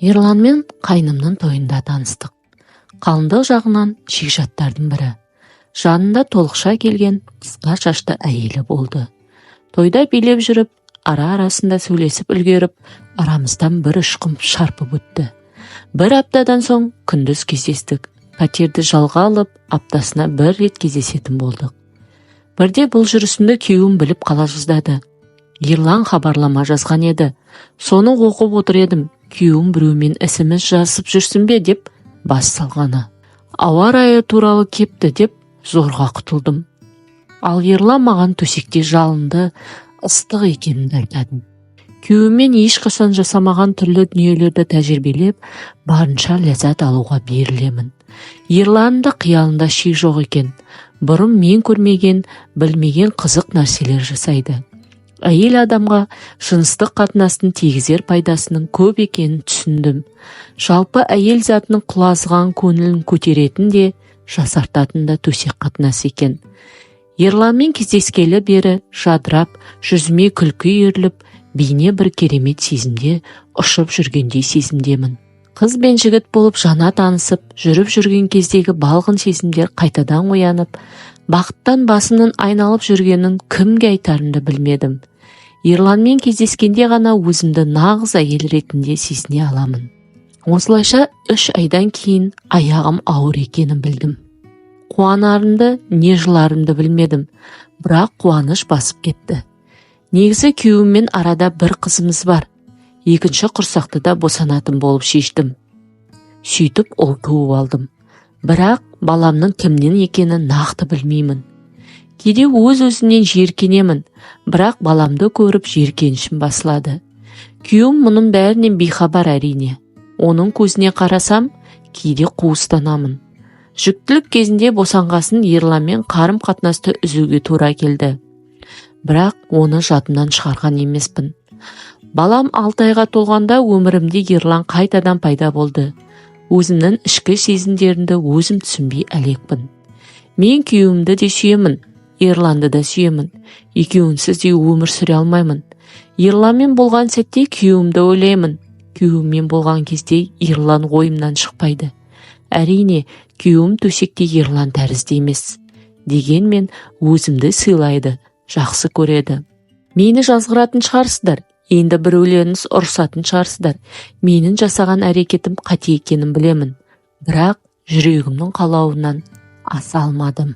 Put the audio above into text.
Ерлан мен қайнымның тойында таныстық. Қалыңдық жағынан шикізаттардың бірі. Жанында толықша келген қысқа шашты әйелі болды. Тойда билеп жүріп, ара-арасында сөйлесіп үлгеріп, арамыздан бір ұшқын шарпып өтті. Бір аптадан соң күндіз кездестік. Пәтерді жалға алып, аптасына бір рет кездесетін болдық. Бірде бұл жүрісімді күйеуім біліп қала жаздады. Ерлан хабарлама жазған еді. Соны оқып отыр едім. Күйеуім біреумен SMS жазып жүрсін бе деп бас салғаны. Ауа райы туралы кепті деп зорға құтылдым. Ал Ерлан маған төсекте жалынды, ыстық екенімді айтады. Күйеуіммен ешқашан жасамаған түрлі дүниелерді тәжірибелеп, барынша ләззат алуға берілемін. Ерланның қиялында шек жоқ екен. Бұрын мен көрмеген, білмеген қызық нәрселер жасайды. Әйел адамға жыныстық қатынастың тигізер пайдасының көп екенін түсіндім. Жалпы әйел затының құлазыған көңілін көтеретін де, жасартатын да төсек қатынас екен. Ерланмен кездескелі бері жадырап, жүзіме күлкі үйіріліп, бейне бір керемет сезімде ұшып жүргендей сезімдемін. Қыз бен жігіт болып жана танысып, жүріп жүрген кездегі балғын сезімдер қайтадан оянып, бақыттан басымның айналып жүргенін кімге айтарымды білмедім. Ерланмен кездескенде ғана өзімді нағыз әйел ретінде сезіне аламын. Осылайша 3 айдан кейін аяғым ауыр екенін білдім. Қуанарымды, не жыларымды білмедім, бірақ қуаныш басып кетті. Негізі күйеуіммен арада бір қызымыз бар. Екінші құрсақты да босанатын болып шештім. Сөйтіп ол туып алдым. Бірақ баламның кімнен екенін нақты білмеймін. Кейде өз-өзімнен жиіркенемін, бірақ баламды көріп жиіркенішім басылады. Күйеуім мұның бәрінен бейхабар әрине. Оның көзіне қарасам, кейде қуыстанамын. Жүктілік кезінде босанғасын Ерланмен қарым қатынасты үзуге тура келді. Бірақ оны жадымнан шығарған емеспін. Балам 6 айға толғанда өмірімде Ерлан қайтадан пайда болды. Өзімнің ішкі сезімдерімді өзім түсінбей әлекпін. Мен күйеуімді де сүйемін, Ерланды да сүйемін. Екеуінсіз де өмір сүре алмаймын. Ерланмен болған сәтте күйеуімді ойлаймын. Күйеуіммен болған кезде Ерлан ойымнан шықпайды. Әрине, күйеуім төсекте Ерлан тәрізді емес. Дегенмен өзімді сыйлайды, жақсы көреді. Мені жазғыратын шығарсыздар, енді біреулеріңіз ұрсатын шығарсыздар. Менің жасаған әрекетім қате екенін білемін. Бірақ жүрегімнің қалауынан аса алмадым.